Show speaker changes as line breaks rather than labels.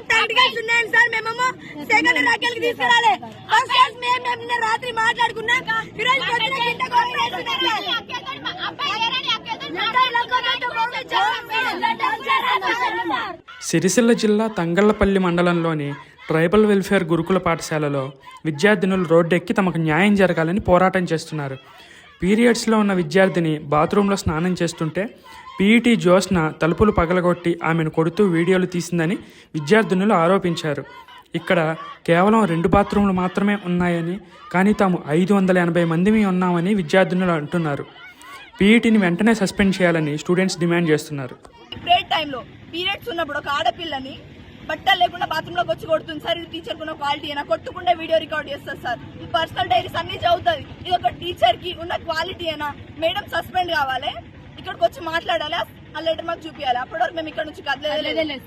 Practicals ఉన్నాయండి sir. మేమేమో second రాకెల్కి తీసుకురాలే. First class మేము రాత్రి మాట్లాడుకున్నాం.
సిరిసిల్ల జిల్లా తంగళ్లపల్లి మండలంలోని ట్రైబల్ వెల్ఫేర్ గురుకుల పాఠశాలలో విద్యార్థినులు రోడ్డెక్కి తమకు న్యాయం జరగాలని పోరాటం చేస్తున్నారు. పీరియడ్స్లో ఉన్న విద్యార్థిని బాత్రూంలో స్నానం చేస్తుంటే పీఈటీ జ్యోత్స్న తలుపులు పగలగొట్టి ఆమెను కొడుతూ వీడియోలు తీసిందని విద్యార్థినులు ఆరోపించారు. ఇక్కడ కేవలం 2 బాత్రూంలు మాత్రమే ఉన్నాయని, కానీ తాము 580 మందిమి ఉన్నామని విద్యార్థినులు అంటున్నారు. పీఈటీని వెంటనే సస్పెండ్ చేయాలని స్టూడెంట్స్ డిమాండ్ చేస్తున్నారు.
బ్రేక్ టైంలో పీరియడ్స్ ఉన్నప్పుడు ఒక ఆడపిల్లని బట్టలు లేకుండా బాత్రూమ్ లోకి వచ్చి కొడుతుంది సార్. ఇది టీచర్ కున్న క్వాలిటీ అయినా కొట్టుకుంటే వీడియో రికార్డ్ చేస్తారు సార్. ఈ పర్సనల్ డైరీస్ అన్ని చదువుతుంది. ఇది ఒక టీచర్ కి ఉన్న క్వాలిటీ అయినా. మేడం సస్పెండ్ కావాలి, ఇక్కడికి వచ్చి మాట్లాడాలి, ఆ లెటర్ మాకు చూపించాలి. అప్పటి వరకు మేము ఇక్కడ నుంచి కదలేదు.